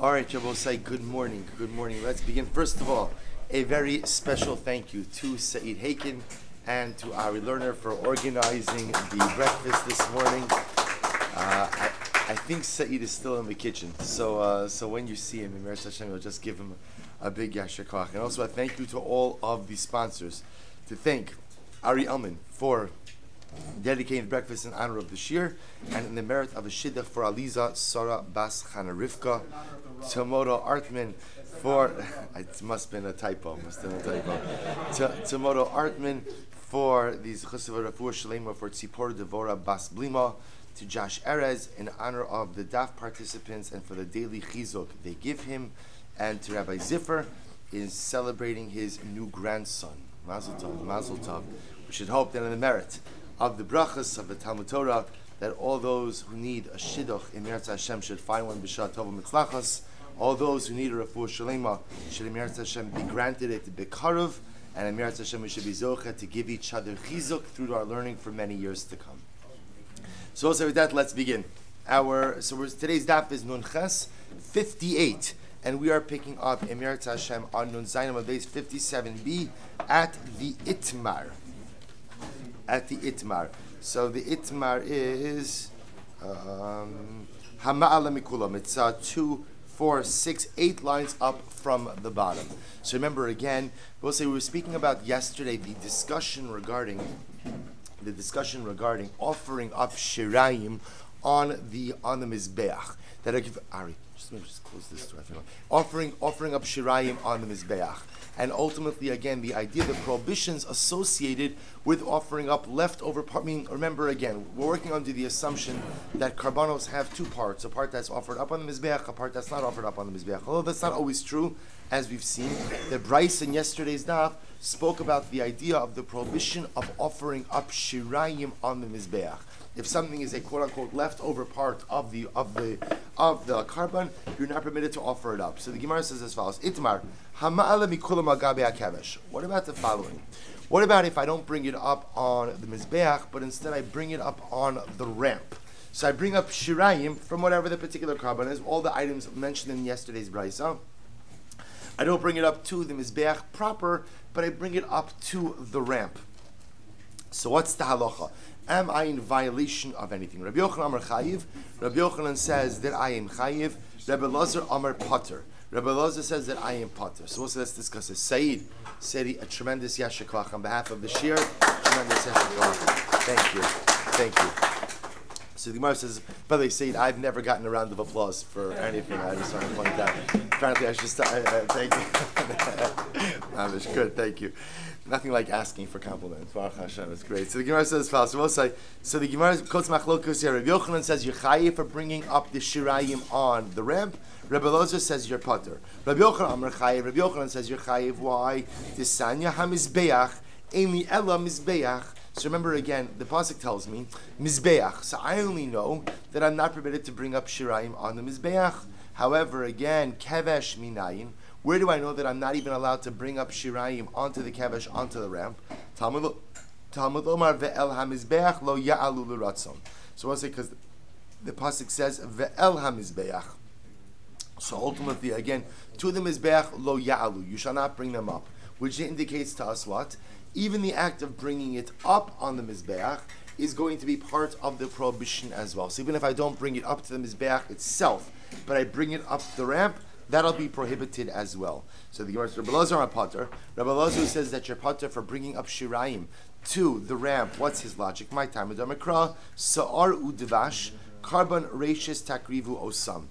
All right, Jabosai, good morning. Good morning. Let's begin. First of all, a very special thank you to Saeed Haken and to Ari Lerner for organizing the breakfast this morning. I think Saeed is still in the kitchen, so when you see him in Meretz Hashem, you'll just give him a big yasher koach. And also a thank you to all of the sponsors. To thank Ari Elman for dedicating the breakfast in honor of the Shir and in the merit of a shidduch for Aliza Sarah Bas Chana Rivka. Tomoto Artman for it must have been a typo. Tomoto Artman for these Chesed Refuah Shalema for Tzipor Devora Bas Blima. To Josh Erez in honor of the DAF participants and for the daily chizuk they give him, and to Rabbi Ziffer is celebrating his new grandson. Mazel Tov, Mazel Tov. We should hope that in the merit of the brachas of the Talmud Torah that all those who need a shidduch in Meretz Hashem should find one b'shah tova mitzlachas. All those who need a refuah shalema should in Meretz Hashem be granted it b'karuv, and in Meretz Hashem we should be zocheh to give each other chizuk through our learning for many years to come. So also with that, let's begin. Today's daf is Nun Ches 58, and we are picking up in Meretz Hashem on Nun Zayin of base 57b at the Itmar. So the Itmar is Hama'ala Mikulam. It's 2, 4, 6, 8 lines up from the bottom. So remember again, we'll say we were speaking about yesterday the discussion regarding offering up shirayim on the mizbeach. That I give Ari, just close this door. Offering up shirayim on the mizbeach. And ultimately, again, the idea, the prohibitions associated with offering up leftover part. Meaning, remember again, we're working under the assumption that karbanos have two parts: a part that's offered up on the mizbeach, a part that's not offered up on the mizbeach. Although that's not always true, as we've seen. The Bryce in yesterday's daf spoke about the idea of the prohibition of offering up shirayim on the mizbeach. If something is a quote-unquote leftover part of the karban, you're not permitted to offer it up. So the Gemara says as follows: Itmar hama'ala mikulam agabe akavesh. What about the following? What about if I don't bring it up on the mizbeach, but instead I bring it up on the ramp? So I bring up shirayim from whatever the particular karban is, all the items mentioned in yesterday's brayso. I don't bring it up to the mizbeach proper, but I bring it up to the ramp. So what's the halacha? Am I in violation of anything? Rabbi Yochanan Amar Chayiv. Rabbi Yochanan says that I am Chayiv. Rabbi Lazar Amar Pater. Rabbi Lazar says that I am Pater. So also let's discuss it. Said a tremendous yasher koach on behalf of the Shir. Tremendous yasher koach. Thank you. So the Gemara says, by the way, Said, I've never gotten a round of applause for anything. I just want to point that. Apparently I should start. Thank you. Good, thank you. Nothing like asking for compliments. Baruch Hashem, it's great. So the Gemara says, so the Gemara quotes Machlokus here. Rabbi Yochanan says you're chayiv for bringing up the shirayim on the ramp. Rabbi Lozer says you're pater. Rabbi Yochanan Amar Chayiv. Rabbi Yochanan says you're chayiv. Why? Tisanya hamizbeach emi ela mizbeach. So remember again, the pasuk tells me mizbeach. So I only know that I'm not permitted to bring up shirayim on the mizbeach. However, again, kevesh minayin. Where do I know that I'm not even allowed to bring up shirayim onto the kevesh, onto the ramp? Talmud Omar ve'el hamizbeach lo ya'alu l'ratzon. So what's it? Because the pasuk says ve'el hamizbeach. So ultimately, again, to the mizbeach lo ya'alu. You shall not bring them up, which indicates to us what? Even the act of bringing it up on the mizbeach is going to be part of the prohibition as well. So even if I don't bring it up to the mizbeach itself, but I bring it up the ramp, that'll be prohibited as well. So the Gemara says, Rabbi Lazar on Pater. Rabbi Lazar says that you're Pater for bringing up shirayim to the ramp. What's his logic? My time, Adamikra, Sa'ar U'Devash, Karban Reishis Takrivu Osam.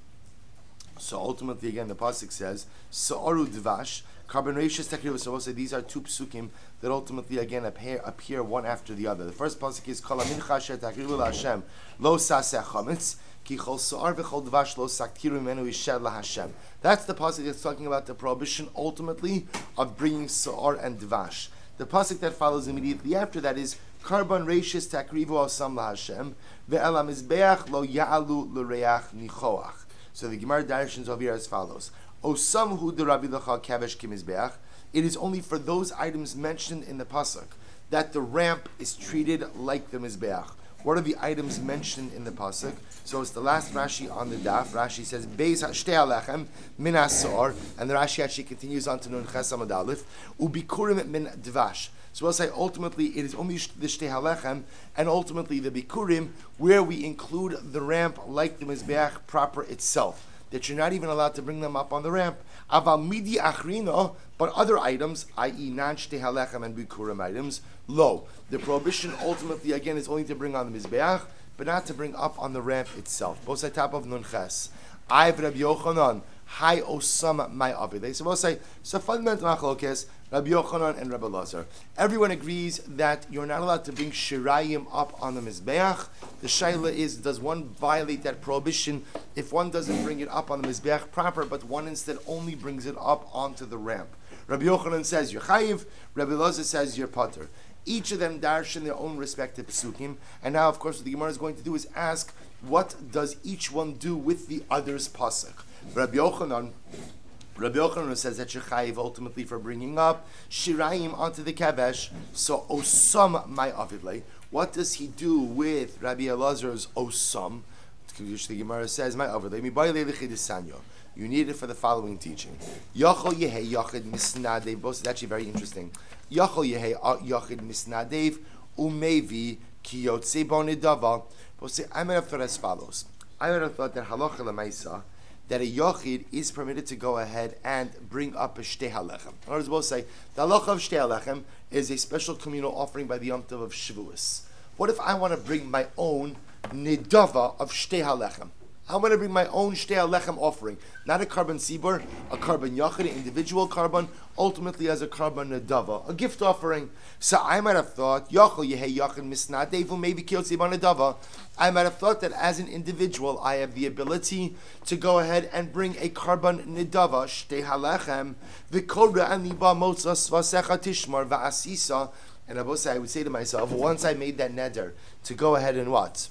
So ultimately, again, the pasuk says, Sa'ar U'Devash, Karban Reishis Takrivu. So we'll say these are two psukim that ultimately, again, appear one after the other. The first pasuk is, Kol Amincha Asher Takrivu LaHashem, Lo Saseh Chametz, that's the pasuk that's talking about the prohibition ultimately of bringing sa'ar and dvash. The pasuk that follows immediately after that is karban reishis takrivu asam laHashem ve'el hamizbeach lo ya'alu l'reach nichoach. So the Gemara directions over here as follows: Osam hu derabi lecha kavesh kimizbeach. It is only for those items mentioned in the pasuk that the ramp is treated like the mizbeach. What are the items mentioned in the pasuk? So it's the last Rashi on the daf. Rashi says Beis Shtei Halechem min Asor, and the Rashi actually continues on to Nun Ches Amud Aleph Ubikurim min Dvash. So we'll say ultimately it is only the Shtei Halechem and ultimately the Bikurim where we include the ramp like the Mizbeach proper itself, that you're not even allowed to bring them up on the ramp. Aval midi achrino, but other items, i.e. non-Shtei Halechem and Bikurim items, low. The prohibition ultimately again is only to bring on the Mizbeach, but not to bring up on the ramp itself. Both say top of Nun Ches. I've Rabbi Yochanan, Hi Osama my Avidei. So we'll say, so fundamental machlokes, Rabbi Yochanan and Rabbi Lazar. Everyone agrees that you're not allowed to bring shirayim up on the Mizbeach. The shaila is, does one violate that prohibition if one doesn't bring it up on the Mizbeach proper, but one instead only brings it up onto the ramp? Rabbi Yochanan says you're chayiv, Rabbi Lazar says you're pater. Each of them darshan their own respective psukim, and now of course what the Gemara is going to do is ask, what does each one do with the other's pasuk? Rabbi Yochanan says that you're chayiv ultimately for bringing up shirayim onto the kavesh. So osam my avidle. What does he do with Rabbi Elazar's osam? The Gemara says my avidle. You need it for the following teaching. Yachol yehei yachid misnadev. Both is actually very interesting. Yachol yehei yachid misnadev umevi ki yotzei bo nedava. Both say I might have thought as follows. I might have thought that halacha lemaisa, that a yachid is permitted to go ahead and bring up a shtei halechem. In other words, we'll say the halacha of shtei halechem is a special communal offering by the Yom Tov of Shavuos. What if I want to bring my own nidava of shtei halechem? I want to bring my own shtei halechem offering, not a carbon sibur, a carbon yachid, an individual carbon, ultimately as a carbon nedava, a gift offering. So I might have thought, yachol yehei yachid misnadevu maybe kiyotzi nedava. I might have thought that as an individual, I have the ability to go ahead and bring a carbon nedava shtei halechem v'korra aniba motzas vasecha tishmar va'asisa. And I would say to myself, once I made that neder to go ahead and what?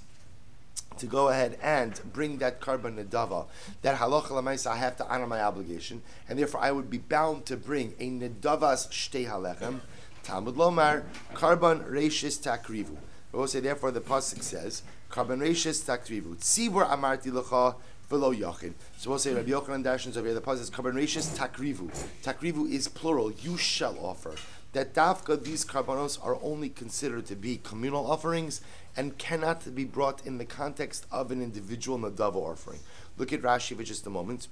To go ahead and bring that carbon nedava, that halacha l'maisa, I have to honor my obligation, and therefore I would be bound to bring a nedavas shtei halechem. Talmud lomar carbon reishis takrivu. We will say therefore the pasuk says carbon reishis takrivu. Tzibur amarti lecha v'lo yachid. So we'll say Rabbi Yochanan darshans over here. The pasuk says carbon reishis takrivu. Takrivu is plural. You shall offer. That dafka, these karbanos are only considered to be communal offerings and cannot be brought in the context of an individual nadava offering. Look at Rashi for just a moment.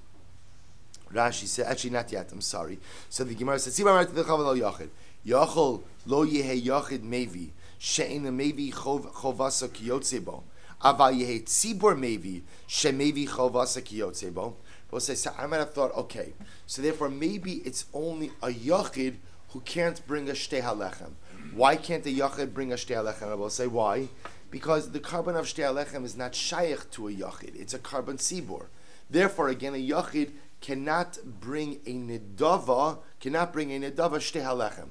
Rashi said, actually not yet, I'm sorry. So the Gemara says, Yachol lo yehe yachid mevi, she'ena mevi chovasa kiyotzebo, ava yehe tzibor mevi, she mevi chovasa kiyotzebo. We'll say, so I might have thought, okay, so therefore maybe it's only a yachid who can't bring a shtei halechem. Why can't a yachid bring a shtei halechem? I will say why. Because the carbon of shtei halechem is not shaykh to a yachid. It's a carbon sibor. Therefore, again, a yachid cannot bring a nedava shtei halechem.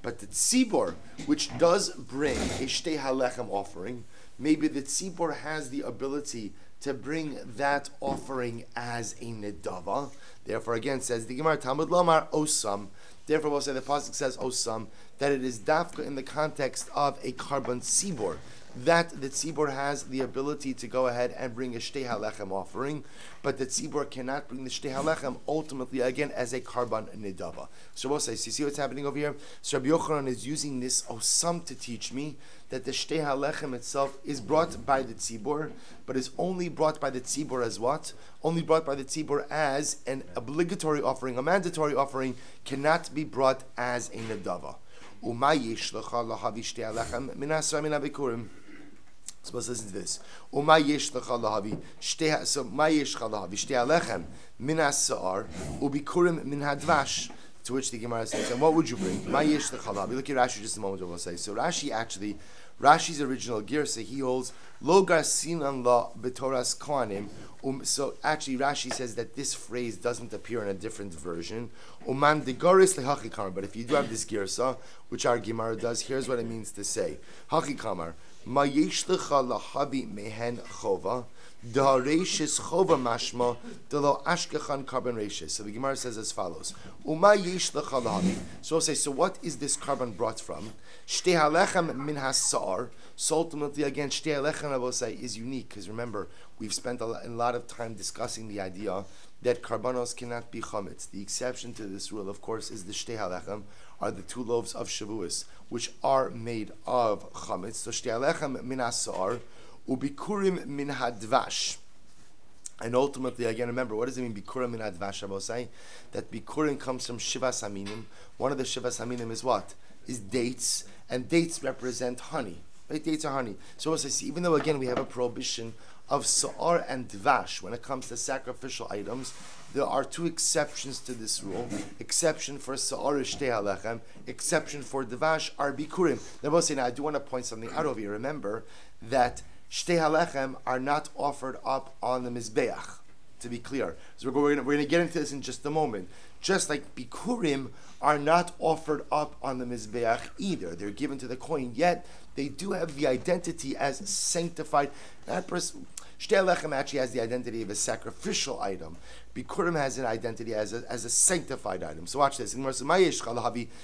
But the tzibor, which does bring a shtei halechem offering, maybe the tzibor has the ability to bring that offering as a nedava. Therefore, again, says the Gemara Talmud Lomar Osam. Therefore, we'll say the pasuk says Osam, that it is dafka in the context of a carbon sibor, that the tzibor has the ability to go ahead and bring a shtei halechem offering, but the tzibor cannot bring the shtei halechem ultimately again as a carbon nedava. So we'll say, so you see what's happening over here? So Rabbi Yochanan is using this osam to teach me that the shtei halechem itself is brought by the tzibor, but is only brought by the tzibor as what? Only brought by the tzibor as an obligatory offering, a mandatory offering, cannot be brought as a nedava. So let's listen to this. So ma yesh lahavi shtei halechem min ha'sa'ar ubikurim min hadvash. To which the Gemara says, and what would you bring? Ma yesh lahavi. Look at Rashi just a moment. We'll say. So Rashi's original girsa, he holds lo garsinan la b'toras kohanim. So actually, Rashi says that this phrase doesn't appear in a different version. Uman degoris lehachikamar. But if you do have this girsa, which our Gemara does, here's what it means to say: hachikamar. Ma yesh lecha lahavi mehen chova. Da reishis chova mashma, da lo ashkechan carbon reishis. So the Gemara says as follows. Uma yesh lecha lahavi. So we'll say, so what is this carbon brought from? Shtei halechem min hasa'ar. So ultimately, again, shtei halechem, I will say, is unique. Because remember, we've spent a lot of time discussing the idea that karbanos cannot be chametz. The exception to this rule, of course, is the shtei halechem, are the 2 loaves of Shavuos, which are made of chametz. So shtei halechem min hasa'ar. Ubikurim min hadvash. And ultimately, again, remember, what does it mean, bikurim min hadvash? I will say that bikurim comes from shivas haminim. One of the shivas haminim is what? Is dates. And dates represent honey. Right? Dates are honey. So as I see, even though, again, we have a prohibition of sa'ar and dvash, when it comes to sacrificial items, there are 2 exceptions to this rule. Exception for sa'ar is shtei halechem. Exception for dvash are bikurim. Now I do want to point something out over here. Remember that shtei halechem are not offered up on the mizbeach, to be clear. So we're going to get into this in just a moment. Just like bikurim are not offered up on the mizbeach either. They're given to the kohen, yet they do have the identity as sanctified. Shtei halechem actually has the identity of a sacrificial item. Bikurim has an identity as a sanctified item. So watch this. Shtei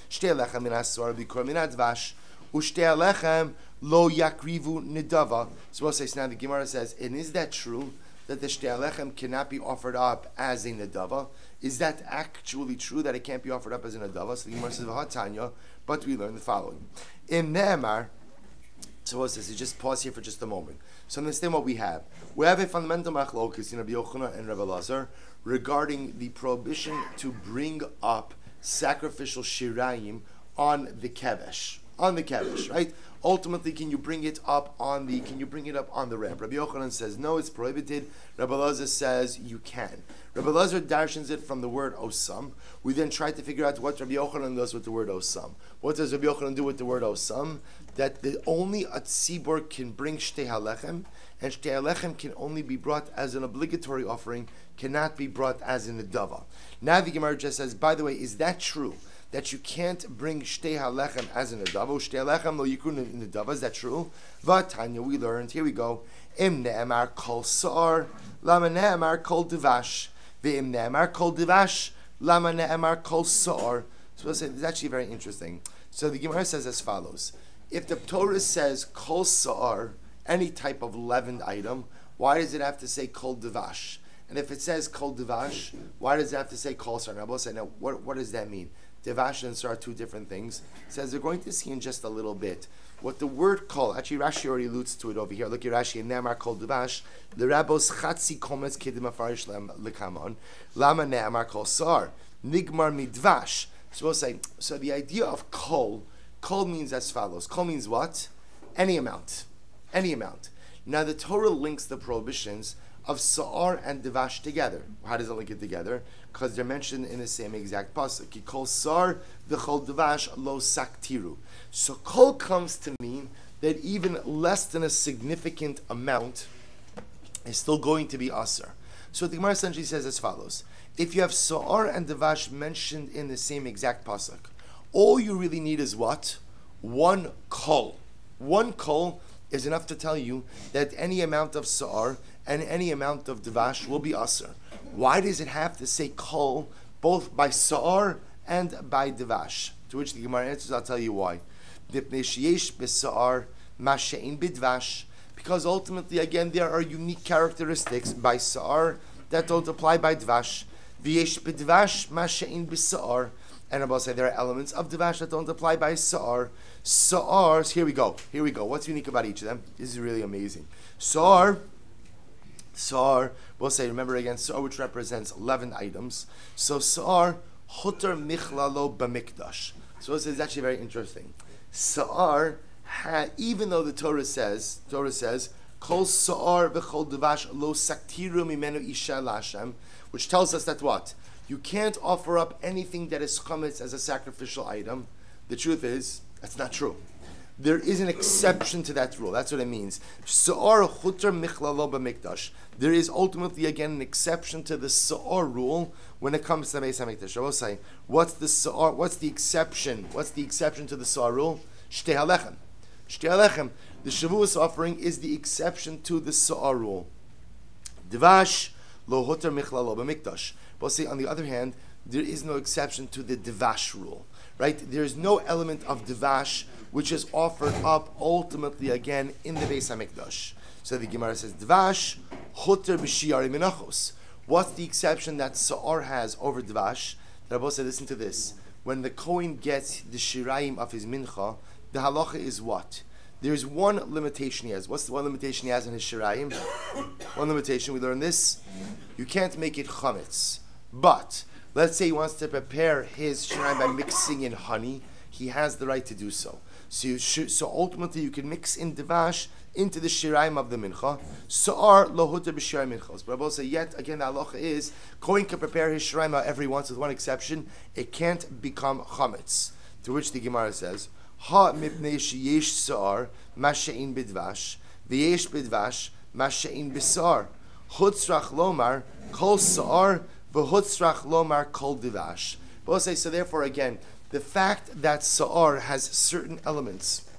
halechem min hasor, bikurim min hadvash. Ushtei halechem lo yakrivu nidava. So we'll say, so now the Gemara says, and is that true that the shtei halechem cannot be offered up as a nidava? Is that actually true that it can't be offered up as a nidava? So the Gemara says, v'hatanya, but we learn the following. In Ne'emar, so we'll say, so just pause here for just a moment. So understand what we have. We have a fundamental machlokes in Rabbi Yochanan and Rabbi Lazar regarding the prohibition to bring up sacrificial shirayim on the kevesh. On the kevesh, right? Ultimately, can you bring it up on the ramp? Rabbi Yochanan says no, it's prohibited. Rabbi Lazar says you can. Rabbi Lazar darshans it from the word osam. We then try to figure out what Rabbi Yochanan does with the word osam. What does Rabbi Yochanan do with the word osam? That only a tzibor can bring shtei halechem, and shtei halechem can only be brought as an obligatory offering, cannot be brought as an nedava. Now the Gemara just says, by the way, is that true? That you can't bring shtei halechem as an nedava? Shtei halechem lo yikun nedava. Is that true? V'tanya, we learned. Here we go. Im ne'emar kol sa'ar, lama ne'emar kol devash. V'im ne'emar kol devash, lama ne'emar kol sa'ar. So it's actually very interesting. So the Gemara says as follows. If the Torah says kol sa'ar, any type of leavened item, why does it have to say kol devash? And if it says kol devash, why does it have to say kol sa'ar? Now, we'll say, now, what does that mean? Devash and sa'ar are 2 different things. It says we're going to see in just a little bit what the word kol, actually Rashi already alludes to it over here. Look at Rashi, ne'amar kol devash, l'rabos chatzi kometz kedim afarish lekamon, lama ne'amar kol sa'ar, nigmar midvash. So we'll say, so the idea of kol means as follows. Kol means what? Any amount. Any amount. Now the Torah links the prohibitions of sa'ar and devash together. How does it link it together? Because they're mentioned in the same exact pasuk. Ki kol sa'ar v'chol devash lo saktiru. So kol comes to mean that even less than a significant amount is still going to be asr. So the Gemara essentially says as follows. If you have sa'ar and devash mentioned in the same exact pasuk, all you really need is what? 1 kol. 1 kol is enough to tell you that any amount of sa'ar and any amount of devash will be asr. Why does it have to say kol both by sa'ar and by devash? To which the Gemara answers, I'll tell you why. Because ultimately, again, there are unique characteristics by sa'ar that don't apply by dvash. And I'll say there are elements of devash that don't apply by sa'ar. Sa'ar, here we go. What's unique about each of them? This is really amazing. Sa'ar, we'll say, remember again, sa'ar, which represents 11 items. So sa'ar, chutar michlalo b'mikdash. So it's actually very interesting. Sa'ar, even though the Torah says, kol sa'ar v'chol devash lo saktiru mimenu isha lashem, which tells us that what? You can't offer up anything that is chametz as a sacrificial item. The truth is, that's not true. There is an exception to that rule. That's what it means. Sa'ar chutar michlalo b'mikdash. There is ultimately, again, an exception to the sa'ar rule when it comes to the Beis HaMikdash. I will say, what's the sa'ar? What's the exception? What's the exception to the sa'ar rule? Shtei halechem. Shtei halechem. The Shavuos offering is the exception to the sa'ar rule. Dvash lo huter michlalo b'mikdash. We'll say, on the other hand, there is no exception to the dvash rule, right? There is no element of dvash which is offered up ultimately again in the Beis Hamikdash. So the Gemara says, dvash huter b'shiyari menachos. What's the exception that Sa'ar has over dvash? The Rabbi said, listen to this. When the Kohen gets the shirayim of his mincha, the halacha is what? There's one limitation he has. What's the one limitation he has in his shirayim? One limitation, we learn this. You can't make it chametz. But, let's say he wants to prepare his shirayim by mixing in honey. He has the right to do so. So ultimately you can mix in dvash into the shirayim of the mincha. Sa'ar lo huter b'shirayim minchos. But Rabbi say, yet again the halacha is, Kohen can prepare his shirayim however he wants, with one exception. It can't become chametz. To which the Gemara says, Ha mipnei sheyesh sa'ar mashe'in b'dvash v'yesh b'dvash mashe'in b'sa'ar hutzrach lomar kol sa'ar v'hutzrach lomar kol dvash. But say, so therefore again, the fact that sa'ar has certain elements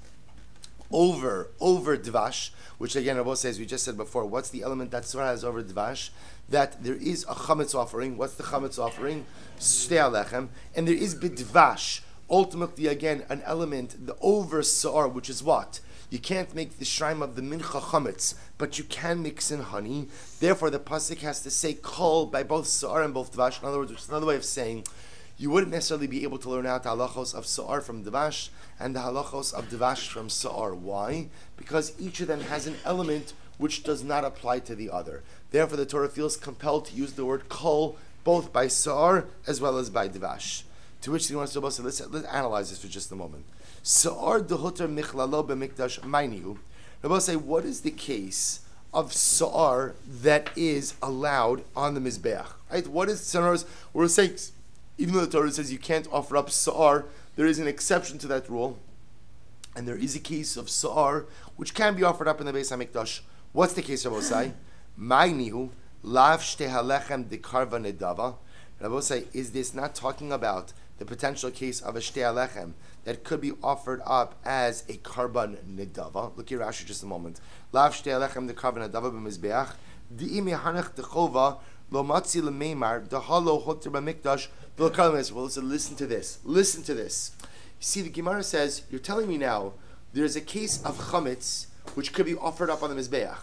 over dvash, which again Rabbi says, we just said before, what's the element that sa'ar has over dvash? That there is a chametz offering. What's the chametz offering? Shtei alechem. And there is b'dvash, ultimately again an element, the over sa'ar, which is what? You can't make the shraim of the mincha chametz, but you can mix in honey. Therefore the pasuk has to say kol by both sa'ar and both dvash. In other words, which is another way of saying, you wouldn't necessarily be able to learn out the halachos of sa'ar from dvash and the halachos of dvash from sa'ar. Why? Because each of them has an element which does not apply to the other. Therefore the Torah feels compelled to use the word kol both by sa'ar as well as by dvash. To which the Gemara says, let's analyze this for just a moment. Sa'ar dehuter michlalo b'mikdash mainihu. Rabbi say, what is the case of sa'ar that is allowed on the mizbeach? Right? What is sa'ar? We're saying, even though the Torah says you can't offer up sa'ar, there is an exception to that rule, and there is a case of sa'ar which can be offered up in the Beis Hamikdash. What's the case, Rabbi say? Mainihu lav shtei halechem dekarva nedava. Rabbi say, is this not talking about the potential case of a shtei alechem that could be offered up as a karban nedava? Look here, Rashi, just a moment. Lav shtei alechem dekarva nedava b'mizbeach di'im yahanech dechova lo matzi lemeimar dehalo hoter b'mikdash v'lkarban. Well, listen to this. Listen to this. You see, the Gemara says, you're telling me now there's a case of chametz which could be offered up on the mizbeach.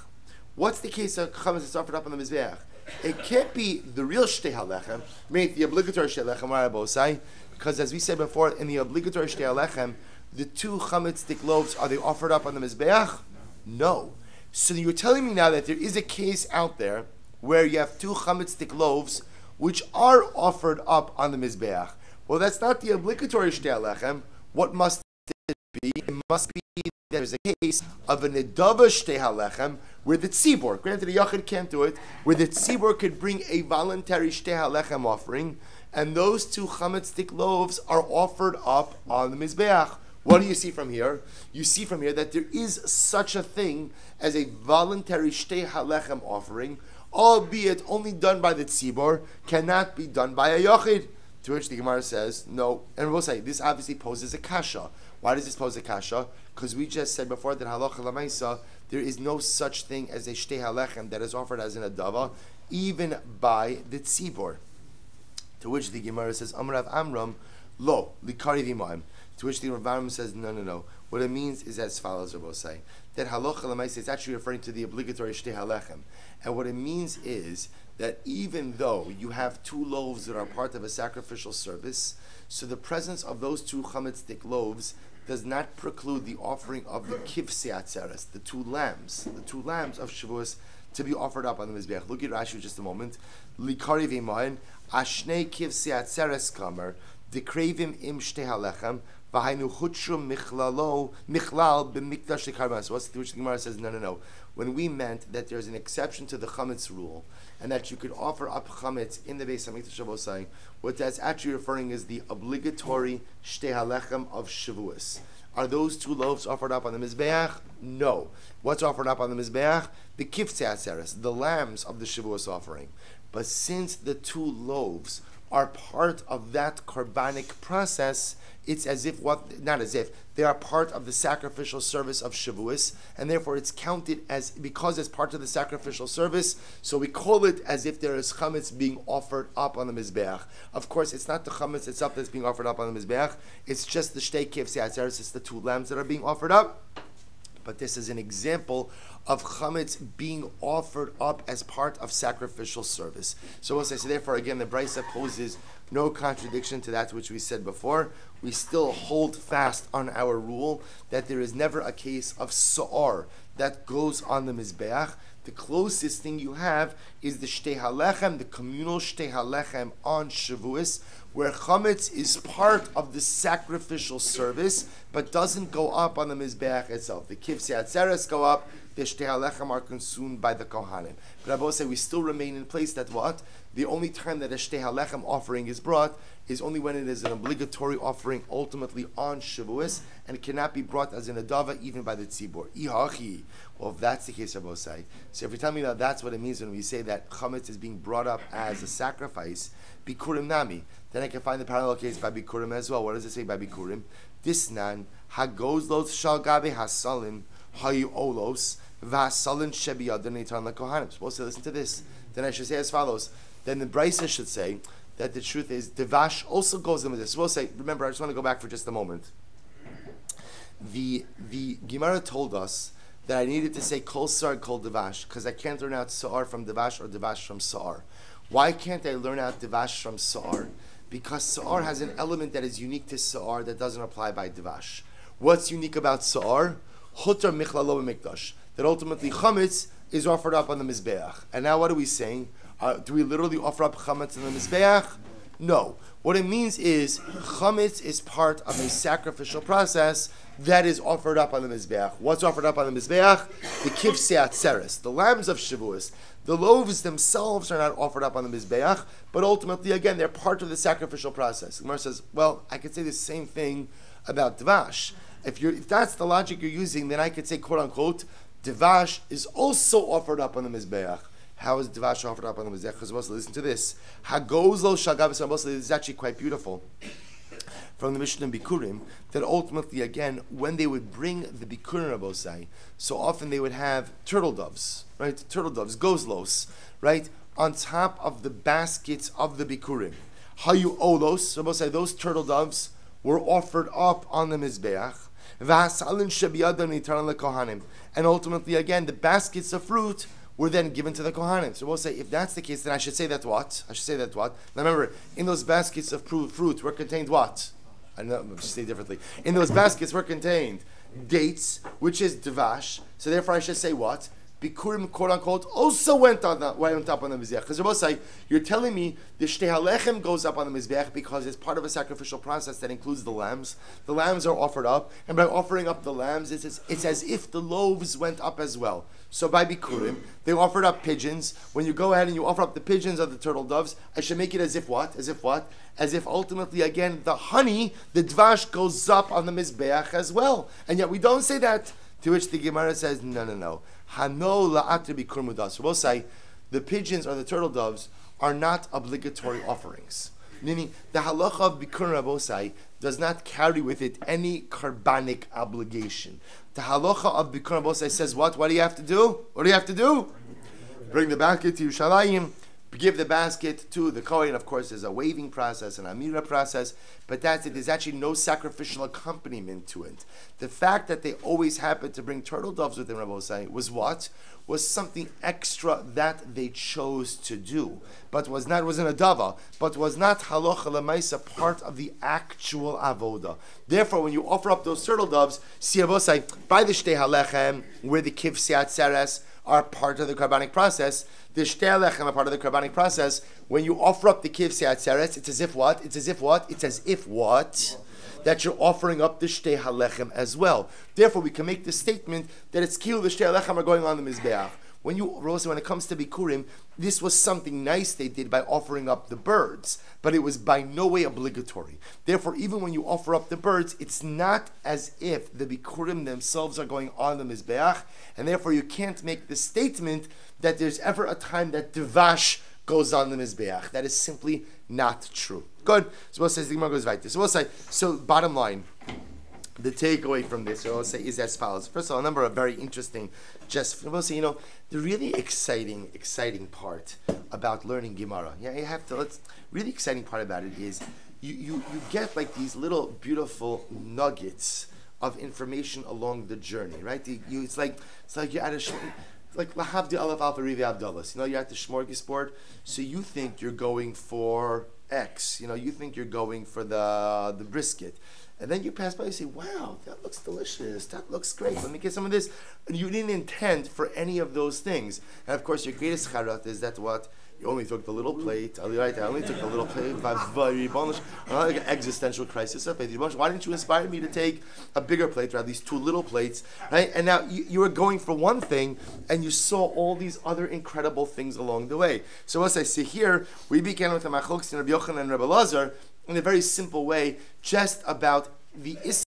What's the case of chametz that's offered up on the mizbeach? It can't be the real shtei halechem, meaning the obligatory shtei halechem, Rabbi, because as we said before, in the obligatory shtei halechem, the two chametz stick loaves, are they offered up on the mizbeach? No. So you're telling me now that there is a case out there where you have two chametz stick loaves which are offered up on the mizbeach. Well, that's not the obligatory shtei halechem. What must it be? It must be that there's a case of a nedava shtei halechem where the tzibor, granted a yachid can't do it, where the tzibor could bring a voluntary shtei halechem offering, and those two chametz stick loaves are offered up on the mizbeach. What do you see from here? You see from here that there is such a thing as a voluntary shtei halechem offering, albeit only done by the tzibor, cannot be done by a yachid. To which the Gemara says, no. And we'll say, this obviously poses a kasha. Why does this pose a kasha? Because we just said before that halacha lamaisa, there is no such thing as a shtei halechem that is offered as an adava, even by the tzibor. To which the Gemara says, Amrav Amram, lo, likari v'maim. To which the Rav Amram says, no. What it means is as follows, Rabbi say, that halacha lamaisa is actually referring to the obligatory shtei halechem. And what it means is that even though you have two loaves that are part of a sacrificial service, so the presence of those two chametz stick loaves does not preclude the offering of the kivsei atzeres, the two lambs of Shavuos, to be offered up on the mizbeach. Look at Rashi just a moment. Likari v'mayin ashnei kivsei atzeres kamer dekrevim im shtei halechem v'hainu chutshum michlal b'mikdash dekarban. So what's the which the Gemara says? No. When we meant that there's an exception to the chametz rule, and that you could offer up chametz in the Beis Hamikdash Shavuos, what that's actually referring is the obligatory shtei halechem of Shavuos. Are those two loaves offered up on the mizbeach? No. What's offered up on the mizbeach? The kivsei atzeres, the lambs of the Shavuos offering. But since the two loaves are part of that carbonic process. It's as if not as if, they are part of the sacrificial service of Shavuos, and therefore it's counted as, because it's part of the sacrificial service, so we call it as if there is chametz being offered up on the Mizbeach. Of course, it's not the chametz itself that's being offered up on the Mizbeach, it's just the shtei kivsei atzeres, it's the two lambs that are being offered up. But this is an example of chametz being offered up as part of sacrificial service. So we'll say, so therefore, again, the Brisa poses no contradiction to that which we said before. We still hold fast on our rule that there is never a case of sa'ar that goes on the Mizbeach. The closest thing you have is the shtei halechem, the communal shtei halechem on Shavuos, where chametz is part of the sacrificial service, but doesn't go up on the Mizbeach itself. The kivsei atzeres go up, the shtei halechem are consumed by the kohanim. But I both say we still remain in place that what? The only time that a shtei halechem offering is brought is only when it is an obligatory offering ultimately on Shavuos, and it cannot be brought as an adava even by the tzibur. Ihachi. Well, if that's the case, Rabbi Say, so if you're telling me that that's what it means when we say that chametz is being brought up as a sacrifice, bikurim nami, then I can find the parallel case by bikurim as well. What does it say by bikurim? Disnan hagozlos shal gabe hasalim hayu olos v'hasalin shebiyadon nitan lekohanim. Supposed to listen to this. Then I should say as follows. Then the Brisa should say that the truth is devash also goes in with this. We'll say, remember, I just want to go back for just a moment. The Gemara told us that I needed to say kol sar kol devash because I can't learn out sa'ar from devash or devash from sa'ar. Why can't I learn out devash from sa'ar? Because sa'ar has an element that is unique to sa'ar that doesn't apply by devash. What's unique about sa'ar? Hutar michlalo b'mikdash. That ultimately chametz is offered up on the Mizbeach. And now what are we saying? Do we literally offer up chametz on the Mizbeach? No. What it means is chametz is part of a sacrificial process that is offered up on the Mizbeach. What's offered up on the Mizbeach? The kivsei atzeres, the lambs of Shavuos. The loaves themselves are not offered up on the Mizbeach, but ultimately, again, they're part of the sacrificial process. The Gemara says, well, I could say the same thing about Dvash. If that's the logic you're using, then I could say, quote unquote, Dvash is also offered up on the Mizbeach. How is Dvash offered up on the Mizbeach? Because supposed to listen to this. Hagozlo shagabis. This is actually quite beautiful. From the Mishnah Bikurim, that ultimately, again, when they would bring the Bikurim Rabosai, so often they would have turtle doves, right? Turtle doves, gozlos, right? On top of the baskets of the Bikurim. Hayu olos, Rabosai, those turtle doves were offered up on the Mizbeach. V'hasalin shebiyadon nitan lekohanim. And ultimately, again, the baskets of fruit were then given to the Kohanim. So we'll say, if that's the case, then I should say that what? Now remember, in those baskets of fruit were contained what? I know, I'll just say differently. In those baskets were contained dates, which is Dvash. So therefore I should say what? Bikurim, quote unquote, also went up on the Mizbeach. Because we'll say, you're telling me the Shtei HaLechem goes up on the Mizbeach because it's part of a sacrificial process that includes the lambs. The lambs are offered up, and by offering up the lambs, it's as if the loaves went up as well. So by Bikurim, they offered up pigeons. When you go ahead and you offer up the pigeons or the turtle doves, I should make it as if what? As if what? As if ultimately, again, the honey, the Dvash goes up on the Mizbeach as well. And yet we don't say that. To which the Gemara says, no. Hano la'atri bikur mudas. We'll say, the pigeons or the turtle doves are not obligatory offerings. Meaning, the halacha of bikur rabosai does not carry with it any carbonic obligation. The halacha of bikur rabosai says what? What do you have to do? Bring the basket to Yerushalayim. Give the basket to the Kohen. Of course, there's a waving process, an Amira process, but that's it. There's actually no sacrificial accompaniment to it. The fact that they always happened to bring turtle doves with them, Rabbi Osai, was what? Was something extra that they chose to do, but wasn't a dava, but was not halacha lemaisa, part of the actual avoda. Therefore, when you offer up those turtle doves, see Rabbi Osai, by the shtei halechem, where the kivsei atzeres are part of the carbonic process. The shtei halechem are part of the carbonic process. When you offer up the kivsei atzeres, it's as if what? That you're offering up the shtei halechem as well. Therefore, we can make the statement that it's kilu the shtei halechem are going on the mizbeach. When it comes to Bikurim, this was something nice they did by offering up the birds, but it was by no way obligatory. Therefore, even when you offer up the birds, it's not as if the Bikurim themselves are going on the Mizbeach, and therefore you can't make the statement that there's ever a time that Dvash goes on the Mizbeach. That is simply not true. Good. So we'll say, the Gemara goes right. So we'll say, so bottom line, the takeaway from this, we'll say, is as follows. First of all, a number of very interesting, we'll say, the really exciting part about learning Gemara, really exciting part about it is you get like these little beautiful nuggets of information along the journey, right? It's like you're at like Lahavdi Aleph Alpha Rivi Abdullah. You're at the Smorgasbord, so you think you're going for X. You think you're going for the brisket. And then you pass by and say, wow, that looks delicious. That looks great. Let me get some of this. And you didn't intend for any of those things. And of course, your greatest charat is that what? You only took the little plate. I only took the little plate. Like an existential crisis. Why didn't you inspire me to take a bigger plate, or at least two little plates? Right? And now you were going for one thing, and you saw all these other incredible things along the way. So as I see here, we began with the Menachos and Rabbi Yochanan and Rabbi Lazar in a very simple way, just about the Isser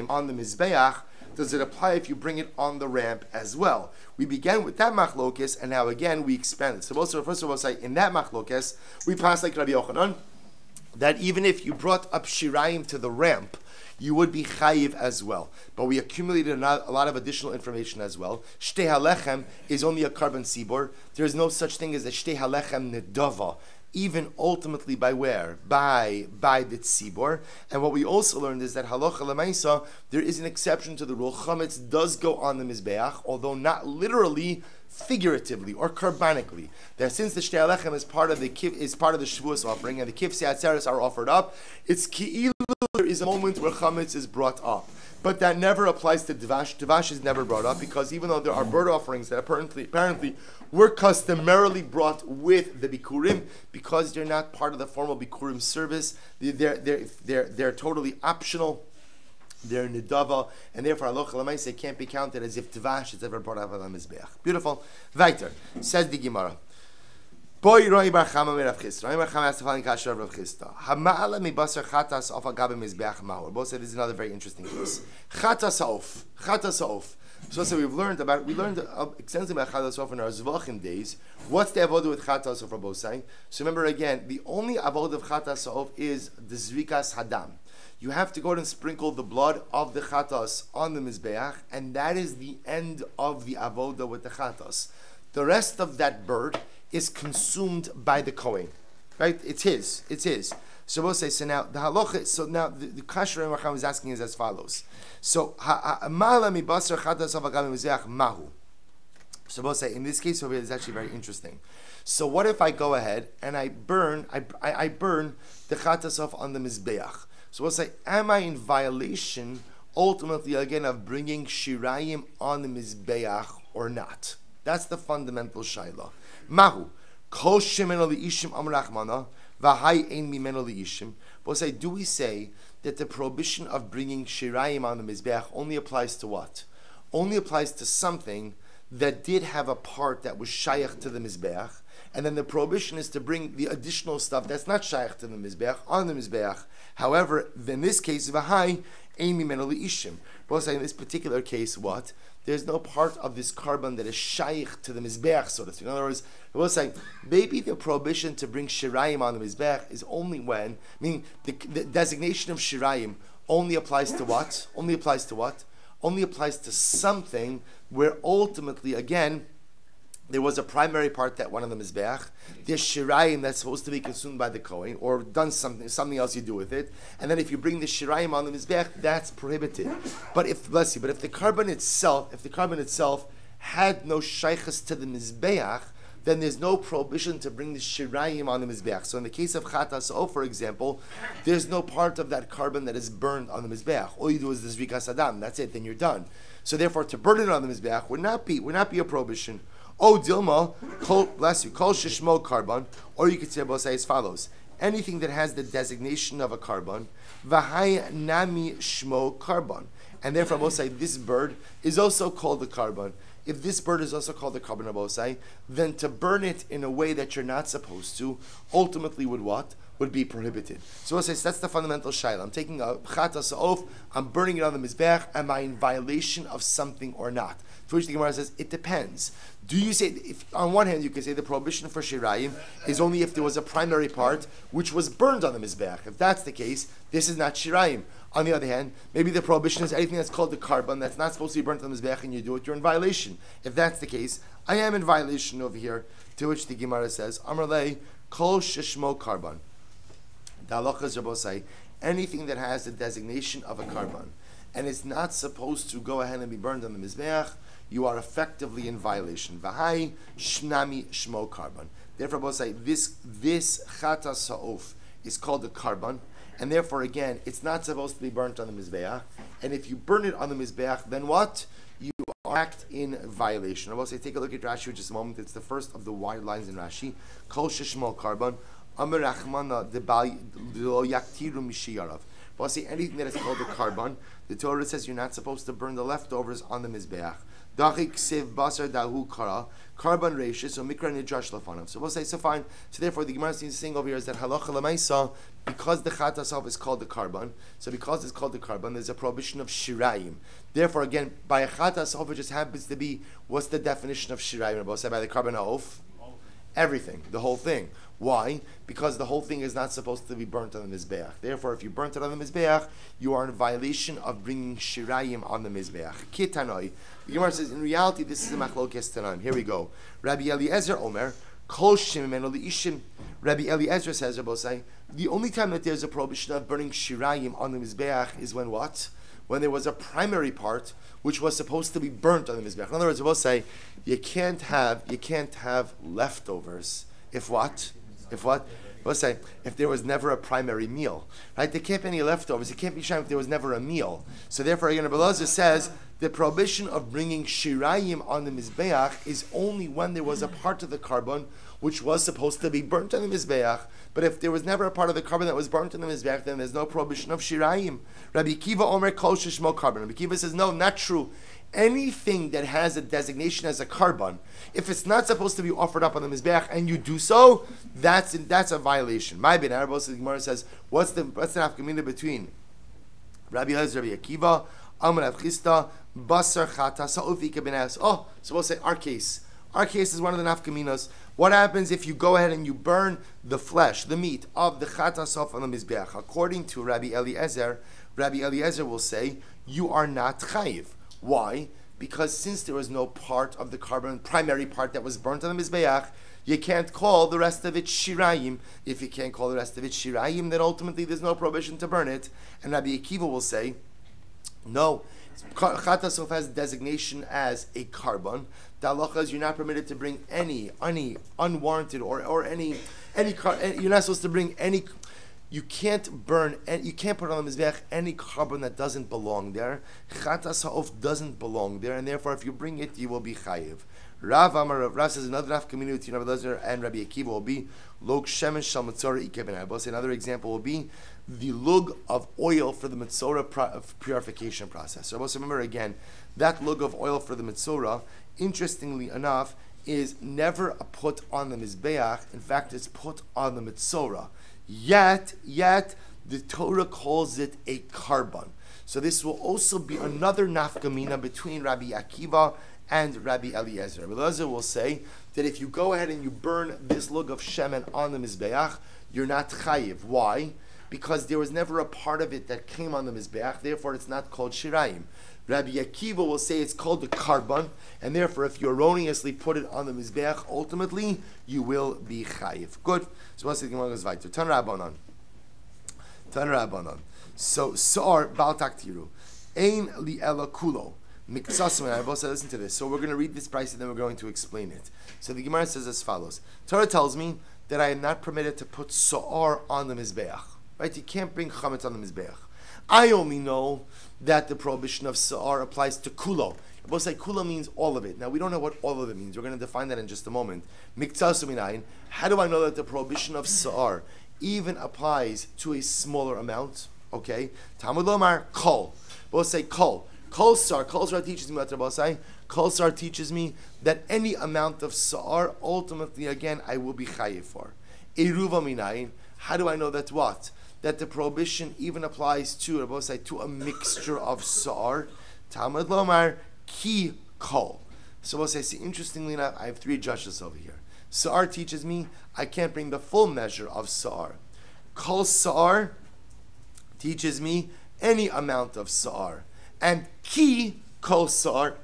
on the Mizbeach. Does it apply if you bring it on the ramp as well? We began with that machlokes, and now again we expand it. So also, first of all, say in that machlokes, we pass like Rabbi Yochanan, that even if you brought up shirayim to the ramp, you would be chayiv as well. But we accumulated a lot of additional information as well. Shtei halechem is only a carbon sibor. There is no such thing as a shtei halechem nedava, even ultimately by where? By the tzibor. And what we also learned is that halacha lemaisa, there is an exception to the rule. Chametz does go on the mizbeach, although not literally, figuratively or karbanically. That since the shtei halechem is part of the Shavuos offering and the kivsei atzeres are offered up, it's ki'ilu there is a moment where chametz is brought up. But that never applies to Dvash. Dvash is never brought up because even though there are bird offerings that apparently were customarily brought with the Bikurim, because they're not part of the formal Bikurim service, they're totally optional. They're nidava, and therefore halacha l'maaseh can't be counted as if Dvash is ever brought up on the Mizbeach. Beautiful. Weiter. Says the Gemara. Boy Roi Bar Chama mi Rav Chisda. Roi Bar Chama has to find kasher Rav Chisda. Hama'ala mi basar chatas of agabe mizbeach mahor. Both said this is another very interesting case. Chatas ha'of. So we learned extensively about chatas ha'of in our zvachim days. What's the avodah with chatas ha'of for both sides? So remember again, the only avodah of chatas ha'of is the zrikas hadam. You have to go and sprinkle the blood of the chatas on the mizbeach, and that is the end of the avodah with the chatas. The rest of that bird is consumed by the Kohen, right? It's his. So we'll say, so now the halacha, so now the kasher and Racham is asking is as follows. So, mahu. So we'll say, in this case over here, it's actually very interesting. So what if I go ahead and I burn the chatas off on the mizbeach? So we'll say, am I in violation, ultimately, again, of bringing shirayim on the mizbeach or not? That's the fundamental shayla. Mahu, kol shemeno liishim amrachmana, v'hai ein mimeno liishim. We'll say, do we say that the prohibition of bringing shirayim on the mizbeach only applies to what? Only applies to something that did have a part that was shayach to the mizbeach, and then the prohibition is to bring the additional stuff that's not shayach to the mizbeach on the mizbeach. However, in this case, v'hai ein mimeno liishim. We'll say in this particular case, what? There's no part of this carbon that is shaykh to the mizbeach, so to speak. In other words, we'll say maybe the prohibition to bring shirayim on the mizbeach is only when, meaning the designation of shirayim only applies to what? Only applies to something where ultimately, again, there was a primary part that went on the mizbeach. There's shirayim that's supposed to be consumed by the kohen, or done something else you do with it. And then if you bring the shirayim on the mizbeach, that's prohibited. But if the carbon itself had no shaykhs to the mizbeach, then there's no prohibition to bring the shirayim on the mizbeach. So in the case of chatas o, for example, there's no part of that carbon that is burned on the mizbeach. All you do is the zrikas adam. That's it. Then you're done. So therefore, to burn it on the mizbeach would not be a prohibition. Oh, Dilma, kol shishmo carbon, or you could say as follows: anything that has the designation of a carbon, v'hai nami shmo carbon, and therefore we'll say this bird is also called the carbon. If this bird is also called the carbon abosai, then to burn it in a way that you're not supposed to, ultimately would be prohibited. So we'll say that's the fundamental shayla. I'm taking a chatas off, I'm burning it on the mizbeach. Am I in violation of something or not? To which the Gemara says, it depends. Do you say, if on one hand you can say the prohibition for shirayim is only if there was a primary part which was burned on the mizbeach? If that's the case, this is not shirayim. On the other hand, maybe the prohibition is anything that's called the carbon that's not supposed to be burnt on the mizbeach and you do it, you're in violation. If that's the case, I am in violation over here. To which the Gemara says, Amrlei kol sheshmo carbon. The halacha is Rabbosai, anything that has the designation of a carbon and is not supposed to go ahead and be burned on the mizbeach, you are effectively in violation. V'hai shnami shmo carbon. Therefore, Rabbosai, this chata sa'of is called a carbon, and therefore, again, it's not supposed to be burnt on the mizbeach. And if you burn it on the mizbeach, then what? You act in violation. I will say, take a look at Rashi for just a moment. It's the first of the wide lines in Rashi. Kol sheshmo carbon, amar rachmana debal lo yaktiru mishiyarav. I will say, anything that is called a carbon, the Torah says you're not supposed to burn the leftovers on the mizbeach. Dachik sev basar dahu kara, carbon rashis, so mikra nidrash lafanav. So we'll say, so fine. So therefore, the Gemara seems to sing over here is that halacha lemaisa, because the chat itself is called the carbon, so because it's called the carbon, there's a prohibition of shirayim. Therefore, again, by a chat itself, it just happens to be, what's the definition of shirayim? We'll say by the carbon ha'of? Everything, the whole thing. Why? Because the whole thing is not supposed to be burnt on the mizbeach. Therefore, if you burnt it on the mizbeach, you are in violation of bringing shirayim on the mizbeach. Kitanoi. The Gemara says, in reality, this is a machlokes tanaim. Here we go. Rabbi Eliezer Omer, kol shemimenu liishim. Rabbi Eliezer says, Rabbosai, the only time that there's a prohibition of burning shirayim on the mizbeach is when what? When there was a primary part which was supposed to be burnt on the mizbeach. In other words, Rabbosai, you can't have leftovers. If what? Let's say, if there was never a primary meal, right? There can't be any leftovers. It can't be shayim if there was never a meal. So therefore, Rabbi Elazar says the prohibition of bringing shirayim on the mizbeach is only when there was a part of the carbon which was supposed to be burnt on the mizbeach. But if there was never a part of the carbon that was burnt on the mizbeach, then there's no prohibition of shirayim. Rabbi Kiva Omer kol sheshmo carbon. Rabbi Kiva says, no, not true. Anything that has a designation as a carbon, if it's not supposed to be offered up on the mizbeach and you do so, that's a violation. My ben Arabos, the Gemara says, what's the nafkamina between Rabbi Elazar, Rabbi Akiva, Amar Avchista, Basar Chata, Sa'ufika ben Es. Oh, so we'll say our case. Our case is one of the nafkaminos. What happens if you go ahead and you burn the flesh, the meat of the chata sof on the mizbeach? According to Rabbi Eliezer will say you are not chayiv. Why? Because since there was no part of the carbon, primary part that was burnt on the mizbeach, you can't call the rest of it shirayim. If you can't call the rest of it shirayim, then ultimately there's no prohibition to burn it. And Rabbi Akiva will say, no, chata sof has designation as a carbon. The halacha is you're not permitted to bring any unwarranted or any you're not supposed to bring any. You can't burn and you can't put on the mizbeach any carbon that doesn't belong there. Chatas ha'of doesn't belong there, and therefore, if you bring it, you will be chayiv. Rav says another naf community Rabbi Elazar and Rabbi Akiva will be log shemen shal metzora ikeben. Another example will be the lug of oil for the metzora purification process. So remember again, that lug of oil for the metzora, interestingly enough, is never put on the mizbeach. In fact, it's put on the metzora. Yet, the Torah calls it a carbon. So this will also be another nafkamina between Rabbi Akiva and Rabbi Eliezer. Rabbi Eliezer will say that if you go ahead and you burn this lug of shemen on the mizbeach, you're not chayiv. Why? Because there was never a part of it that came on the mizbeach, therefore it's not called shirayim. Rabbi Akiva will say it's called the carbon, and therefore if you erroneously put it on the mizbeach, ultimately you will be chayiv. Good. So what's the Gemara goes weiter? Tan Rabbanon. So Sa'ar Bal Taktiru. Ein li ela kulo. Miktsasim and Rabbi said, listen to this. So we're going to read this price and then we're going to explain it. So the Gemara says as follows. Torah tells me that I am not permitted to put Sa'ar on the mizbeach. Right? You can't bring chametz on the mizbeach. I only know that the prohibition of Sa'ar applies to kulo. We'll say kulo means all of it. Now we don't know what all of it means. We're going to define that in just a moment. Miktsasum. How do I know that the prohibition of Sa'ar even applies to a smaller amount? Okay. Talmud Lomar kol. We'll say kol. Kol sar teaches me what Rabbi say. Kol sar teaches me that any amount of Sa'ar, ultimately again, I will be chayiv for. Eruva minayin. How do I know that what? That the prohibition even applies to, Rabbi say, to a mixture of Sa'ar. Talmud Lomar ki kol. So we'll say, see, interestingly enough, I have three judges over here. Sa'ar teaches me I can't bring the full measure of Sa'ar. Kol Sa'ar teaches me any amount of Sa'ar. And Ki Kol Sa'ar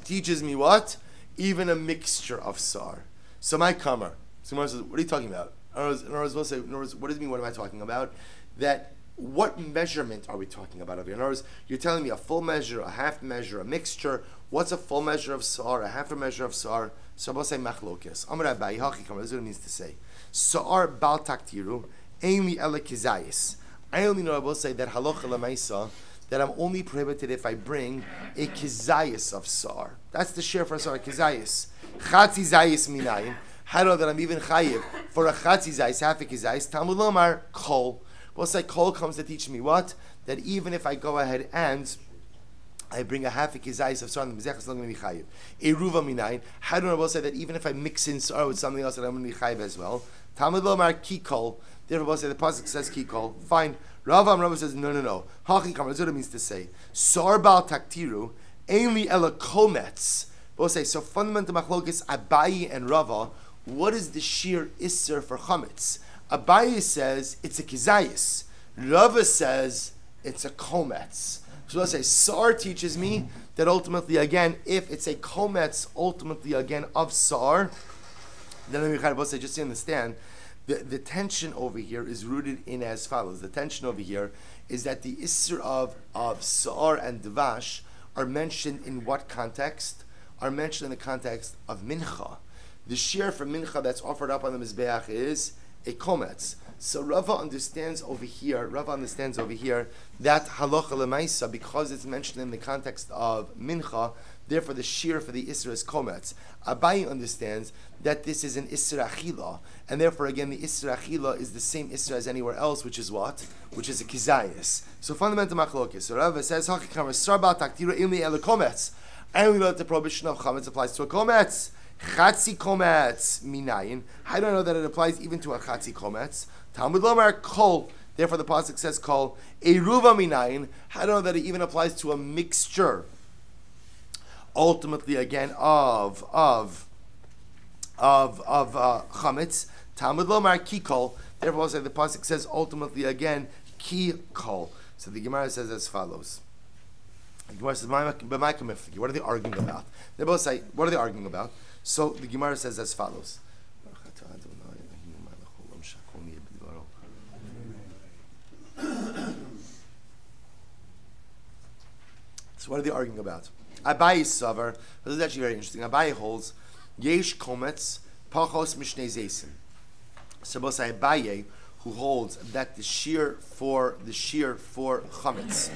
teaches me what? Even a mixture of Sa'ar. So my kamar. So what are you talking about? In other words, we'll say, what does it mean? What am I talking about? That what measurement are we talking about over here? In other words, you're telling me a full measure, a half measure, a mixture. What's a full measure of Sa'ar, a half a measure of Sa'ar? So we'll say machlokes. Amar Abaye, hachikam. This is what it means to say. Sa'ar bal taktiru, ainli ela kizayis. I only know I will say that halacha lemaisa, that I'm only prohibited if I bring a kizayis of Sa'ar. That's the share for Sa'ar, kizayis. Chatzi zayis minayin. How do I know that I'm even chayiv for a chatzi zayis, half a kizayis? Talmud lomar kol. We'll say kol comes to teach me what? That even if I go ahead and I bring a half a kizayis of Sa'ar, the mizech is not going to be chayiv. Eruva minayin. How do I will say that even if I mix in Sa'ar with something else, that I'm going to be chayiv as well? Talmud lomar ki kol. Therefore, we'll say the pasuk says ki kol. Fine. Rava says no. Hachi kamar. That's what it means to say. Sa'ar bal taktiru ainli ela kometz. We'll say so. Fundamental machlokes Abaye and Rava. What is the sheer isser for chametz? Abaye says it's a kizayis. Rava says it's a kometz. So let's say Sa'ar teaches me that ultimately again, if it's a kometz, ultimately again of Sa'ar, then we'll say just to understand, the tension over here is rooted in as follows. The tension over here is that the isser of Sa'ar and Devash are mentioned in what context? Are mentioned in the context of mincha. The shear for mincha that's offered up on the mizbeach is a kometz. So Rava understands over here that halacha lemaisa, because it's mentioned in the context of mincha, therefore the shear for the isra is kometz. Abaye understands that this is an isra achila, and therefore again the isra achila is the same isra as anywhere else, which is what? Which is a kizayis. So fundamental machlokes. So Rava says hakikam sarba taktiru ilmi el kometz. I only know that the prohibition of chametz applies to a kometz. Chatzi kometz minayin. How do I know that it applies even to a chatzi kometz? Talmud lomar kol. Therefore, the pasuk says kol. Eruva minayin. How do I know that it even applies to a mixture? Ultimately, again, of chametz. Talmud lomar ki kol. Therefore, also the pasuk says ultimately again ki kol. So the Gemara says as follows. The Gemara says, what are they arguing about? They both say, what are they arguing about? So the Gemara says as follows. So what are they arguing about? Abaye Savar, this is actually very interesting. Abaye holds, Yesh Kometz, Pachos Mishnei Zeisim. So both say Abaye, who holds that the shear for Chametz,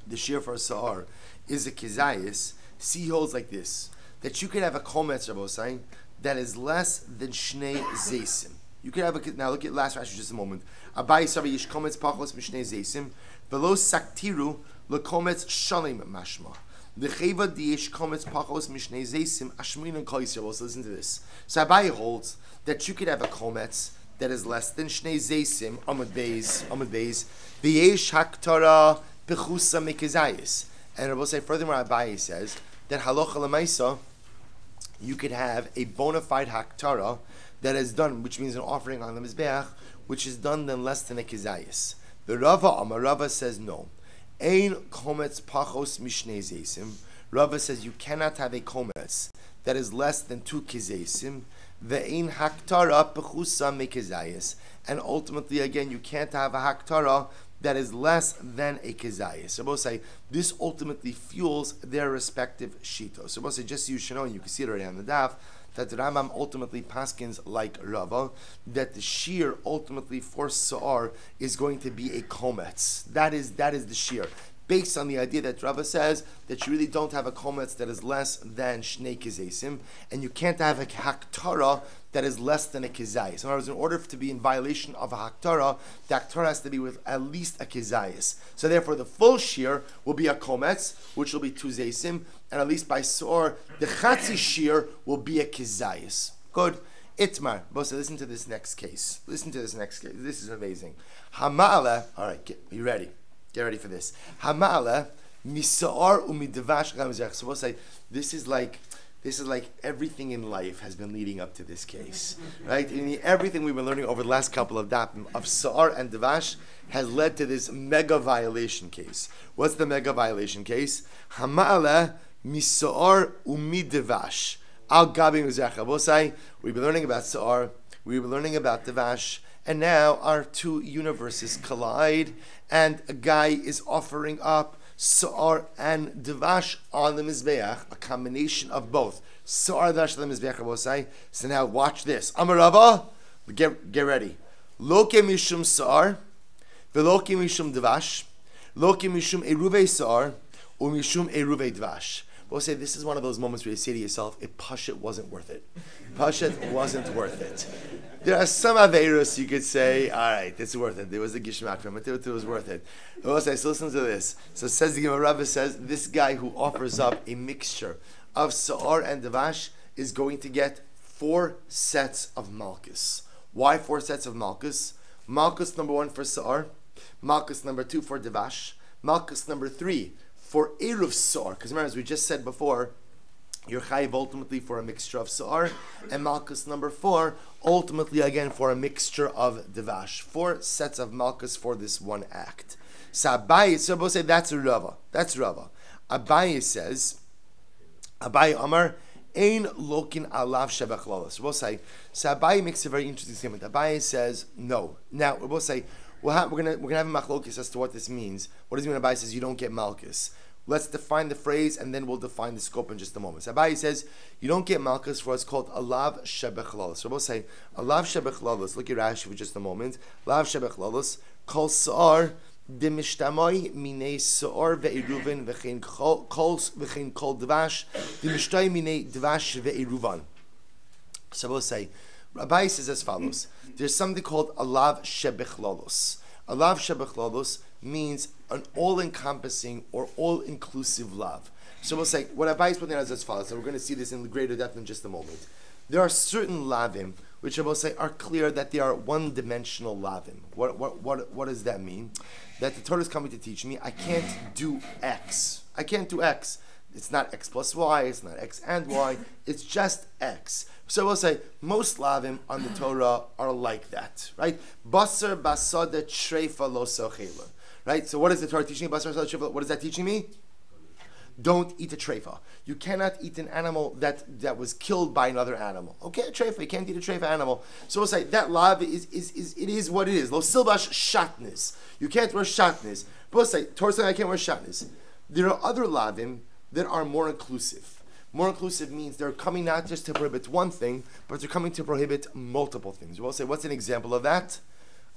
the shear for Sa'ar, is a kizayis. He holds like this, that you can have a kometz, Rabbi saying, that is less than shnei zeisim. You can have a, now look at last Rashi just a moment. Abaye savi yish kometz pachos mishnei zeisim, velo saktiru lekometz shalim mashma. The cheva di yish kometz pachos mishnei zeisim ashmin and kol Yisrael. So listen to this. So Abaye holds that you could have a kometz that is less than shnei zeisim, amud beis, v'yesh haktara pechusa mekizayis. And Rabbi say furthermore, Abaye says that halacha lemaisa, you could have a bona fide haktara that is done, which means an offering on the mizbeach, which is done then less than a kizayis. The Rava says no. Ein kometz pachos mishnei zeisim. Rava says you cannot have a kometz that is less than 2 kizaysim. Ve'ein haktara pechusa mekizayis. And ultimately, again, you can't have a haktara that is less than a kizayis. So both say this ultimately fuels their respective shitos. So both say just so you should know, and you can see it already on the daf, that the Rambam ultimately paskins like Rava, that the shear ultimately for Sa'ar is going to be a kometz. That is the shear. Based on the idea that Rava says that you really don't have a kometz that is less than shnei kizesim, and you can't have a haktara that is less than a kizayis. In other words, in order to be in violation of a haktara, the haktara has to be with at least a kizayis. So therefore, the full shear will be a kometz, which will be 2 zeisim, and at least by Sa'ar, the chatzi shear will be a kizayis. Good. Itmar. Bosa, listen to this next case. This is amazing. Hama'ala. All right, you ready? Get ready for this. Hama'ala misa'ar umidevash gamzech. So we'll say this is like This is like everything in life has been leading up to this case, right? Everything we've been learning over the last couple of dapim of Sa'ar and Devash has led to this mega violation case. What's the mega violation case? Hama'ala misa'ar umi Devash. Al gabi mizrach. We've been learning about Sa'ar, we've been learning about Devash, and now our two universes collide, and a guy is offering up Sa'ar and Devash on the Mizbeach, a combination of both. Sa'ar and Devash on the Mizbeach, Rabosai. So now watch this. Amarava, get ready. Loke mishum Sa'ar, veloke mishum Devash, loke mishum eruvei Sa'ar, or mishum eruvei Devash. We'll say this is one of those moments where you say to yourself, Pashut wasn't worth it. Pashut wasn't worth it. There are some Aveirus you could say, all right, it's worth it. There was a Gishmak from it, it was worth it. We'll say, so listen to this. So it says the Gemara Rava says, this guy who offers up a mixture of Sa'ar and Devash is going to get 4 sets of Malchus. Why 4 sets of Malchus? Malchus number 1 for Sa'ar, Malchus number 2 for Devash, Malchus number 3 for Eruv Sa'ar, because remember, as we just said before, you're chayiv ultimately for a mixture of Sa'ar, and Malchus number 4, ultimately again for a mixture of Devash. 4 sets of Malchus for this one act. So Abaye, so both say that's Rava. That's Rava. Abaye says, Abaye Amar, Ein lokin alav shebechlalos. So both say, so Abaye makes a very interesting statement. Abaye says, no. Now, we both say, we're gonna have a machlokis as to what this means. What does it mean when Abaye says you don't get Malchus? Let's define the phrase and then we'll define the scope in just a moment. So Abaye says you don't get Malchus for what's called alav shebechlalos. So we'll say alav shebechlalos. Look at Rashi for just a moment. Alav shebechlalos kol Sa'ar demishtamayi minei Sa'ar ve'eruven v'chein kol Devash demishtay minei Devash ve'eruvan. So we'll say Abaye says as follows. There's something called alav shebechlalos. Alav shebechlalos means an all-encompassing or all-inclusive love. So we'll say, what Abaye is putting out is as follows, and we're going to see this in greater depth in just a moment. There are certain lavim, which I will say are clear that they are one-dimensional lavim. What does that mean? That the Torah is coming to teach me, I can't do X. I can't do X. It's not X plus Y, it's not X and Y, it's just X. So we'll say, most lavim on the Torah are like that, right? Basar basada treifa lo sochela. Right? So what is the Torah teaching? What is that teaching me? Don't eat a treifa. You cannot eat an animal that was killed by another animal. Okay, a treifa. You can't eat a treifa animal. So we'll say that lav is what it is. Lo silbash shatnez. You can't wear shatnez. But we'll say, Torah says I can't wear shatnez. There are other lavim that are more inclusive. More inclusive means they're coming not just to prohibit one thing, but they're coming to prohibit multiple things. We'll say, what's an example of that?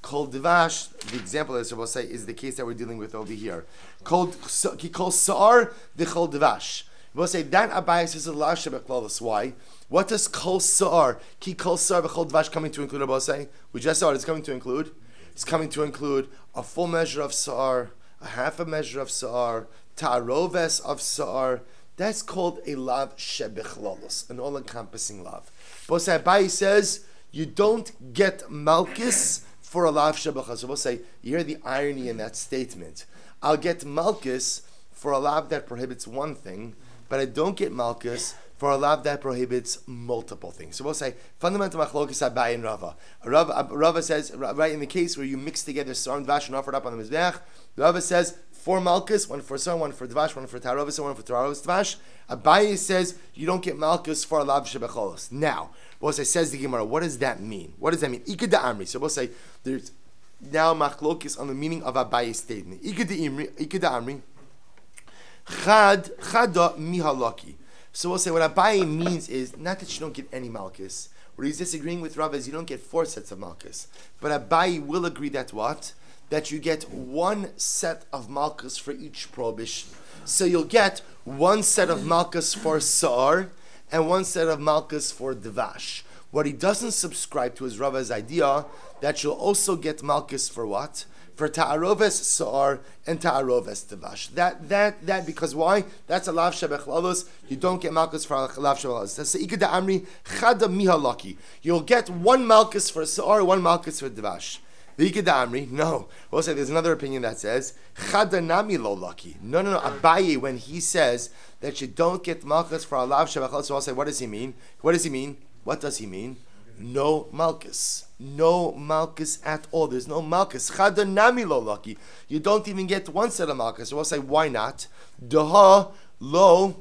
Kol Devash, the example that we'll say is the case that we're dealing with over here. Kol Sa'ar the Kol Devash. We'll say that Abaye says alav shebechlalos. Why? What does Kol Sa'ar, Ki Kol Sa'ar v'Kol Devash coming to include? We'll say we just saw it. It's coming to include. It's coming to include a full measure of Sa'ar, a half a measure of Sa'ar, ta'aroves of Sa'ar. That's called a lav shebechlalos, an all-encompassing lav. But Abaye says you don't get Malchus for a lav shebechaz. So we'll say, you hear the irony in that statement. I'll get Malchus for a lav that prohibits one thing, but I don't get Malchus for a lav that prohibits multiple things. So we'll say, fundamental machlokes Abaye and Rava. Rava says, right in the case where you mix together Sa'ar and Devash and offer it up on the Mizbeach, Rava says, 4 Malchus, 1 for Sa'ar, 1 for Devash, 1 for Ta'arovis, and 1 for Ta'arovis Devash. Abaye says, you don't get Malchus for a lav shebecholos. Now, we'll say, says the Gemara, what does that mean? What does that mean? Ika da Amri. So we'll say, there's now machlokis on the meaning of Abaye's statement. Ika da Amri. Chada mihalaki. So we'll say, what Abaye means is, not that you don't get any Malchus. What he's disagreeing with Rav is you don't get 4 sets of Malchus. But Abaye will agree that what? That you get 1 set of Malchus for each prohibition. So you'll get 1 set of Malchus for Sa'ar, and 1 set of Malchus for Devash. What he doesn't subscribe to is Rava's idea that you'll also get Malchus for what? For Ta'aroves Sa'ar and Ta'aroves Devash. That because why? That's a lav shebechlalos. You don't get Malchus for a lav shebechlalos. That's the Ikeda Amri Chada Mihalaki. You'll get 1 Malchus for Sa'ar, 1 Malchus for Devash. The Ikeda Amri, no. We'll say there's another opinion that says Chada Nami Lo Laki. No. Abaye, when he says that you don't get malchus for a lav shebechal. So I'll say, what does he mean? What does he mean? What does he mean? No malchus. No malchus at all. There's no malchus. Chada nami lo lucky. You don't even get one set of malchus. So I'll say, why not? Daha lo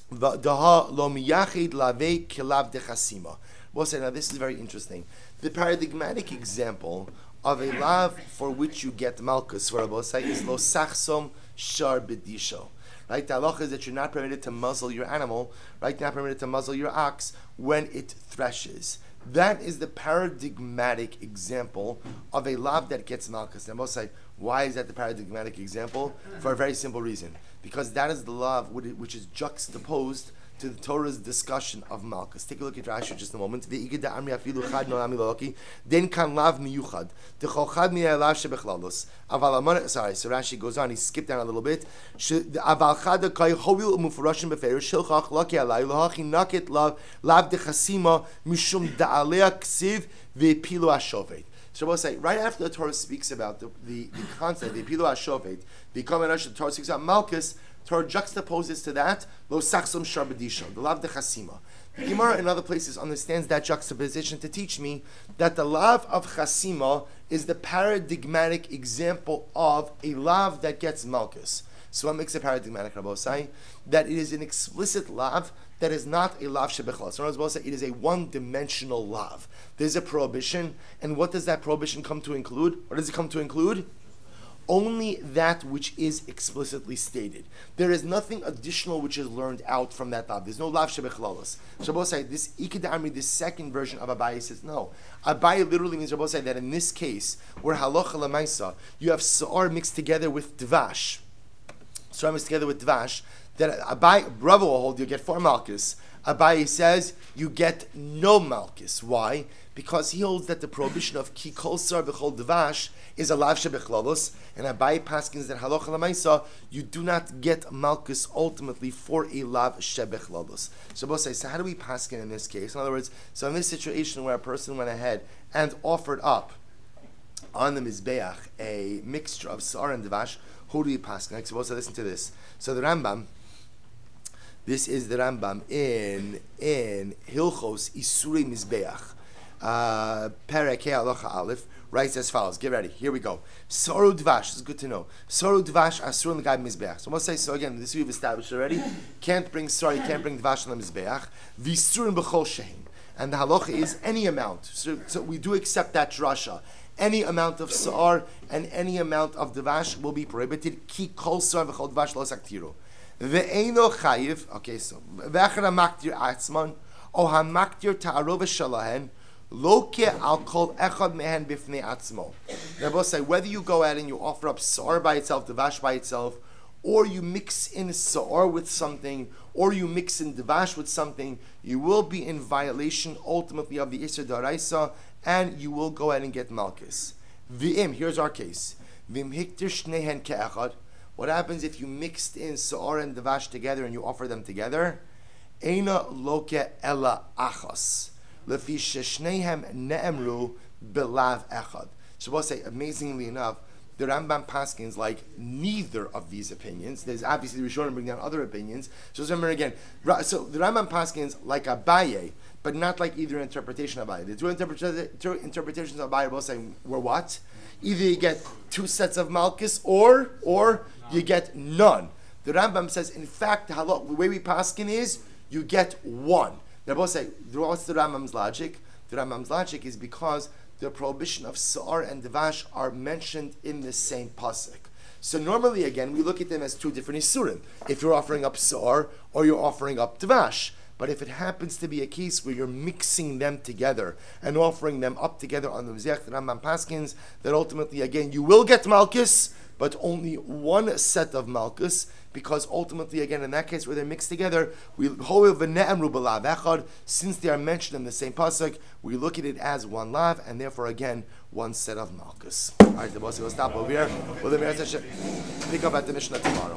miyachid lave kilav dechasima. We'll say, now this is very interesting. The paradigmatic example of a lav for which you get malchus, for Rabbi say, is lo sachsom shar bedisho. Right, the halacha is that you're not permitted to muzzle your animal, right? You're not permitted to muzzle your ox when it threshes. That is the paradigmatic example of a lav that gets malchus. And most say, why is that the paradigmatic example? For a very simple reason. Because that is the lav which is juxtaposed to the Torah's discussion of malchus. Take a look at Rashi just a moment. Then kan lav miyuchad. Sorry, so Rashi goes on. He skipped down a little bit. So we'll say, right after the Torah speaks about the concept, the pilu hashovet, the Torah speaks about malchus, Torah juxtaposes to that lo sachsom sharbadisha, the lav de chasima. The Gemara in other places understands that juxtaposition to teach me that the lav of chasima is the paradigmatic example of a lav that gets malchus. So what makes it paradigmatic, Rabbi Osai? That it is an explicit lav that is not a lav shebechal. So Rabbi Osai, it is a one-dimensional lav. There's a prohibition, and what does that prohibition come to include? What does it come to include? Only that which is explicitly stated. There is nothing additional which is learned out from that lav. There's no lav shebechlalos. Rabbi say this Ikeda this second version of Abaye says no. Abaye literally means Rabbi say that in this case where halacha lemaisa you have sa'ar mixed together with dvash. Sa'ar mixed together with dvash. That Abaye Rava will hold you get 4 malchus. Abaye says you get no malchus. Why? Because he holds that the prohibition of ki kol sar b'chol dvash is a lav shebechlolos, and Abaye paskins that halacha lemaisa you do not get malchus ultimately for a lav shebechlolos. So both say, so how do we paskin in this case? In other words, so in this situation where a person went ahead and offered up on the mizbeach a mixture of sar and dvash, who do we paskin? Like, suppose I listen to this. So the Rambam. This is the Rambam in Hilchos Isurei Mizbeach. Perek Halacha Aleph writes as follows. Get ready. Here we go. Soru Dvash. This is good to know. Soru Dvash Asur L'Gai Mizbeach. So we'll say, so again, this we've established already. Can't bring Dvash on the Mizbeach. V'Isurin B'chol Shein. And the halacha is any amount. So we do accept that drasha. Any amount of Sa'ar and any amount of Dvash will be prohibited. Ki Kol Sa'ar V'chol Dvash Lo Saktiru. Ve'eino chayiv. Okay, so ve'achar hamaktir atzman o hamaktir ta'arov shalahen loke al kol echad mehen bifnei atzmo. Now, both say whether you go out and you offer up sa'ar by itself, dvash by itself, or you mix in sa'ar with something, or you mix in dvash with something, you will be in violation ultimately of the Isser Daraisa, and you will go ahead and get malchus. V'im. Here's our case. V'im hiktir shnehen ke'echad. What happens if you mixed in sa'ar and dvash together and you offer them together? Eina loke ela achas. Lefi sheshnehem ne'emru belav echad. So we'll say, amazingly enough, the Rambam paskins like neither of these opinions. There's obviously the Rishonim bring down other opinions. So remember again, so the Rambam paskins like Abaye, but not like either interpretation of Abaye. The two interpretations of Abaye both saying were what? Either you get 2 sets of malchus or you get none. The Rambam says, in fact, the way we paskin is you get 1. They both say, what's the Rambam's logic? The Rambam's logic is because the prohibition of sa'ar and dvash are mentioned in the same pasuk. So normally, again, we look at them as 2 different isurim. If you're offering up sa'ar or you're offering up dvash. But if it happens to be a case where you're mixing them together and offering them up together on the Mizbeach, the Rambam paskins, that ultimately, again, you will get malchus, but only 1 set of malchus, because ultimately, again, in that case where they're mixed together, since they are mentioned in the same pasuk, we look at it as 1 lav, and therefore, again, 1 set of malchus. All right, the boss will stop over here. We'll pick up at the Mishnah tomorrow.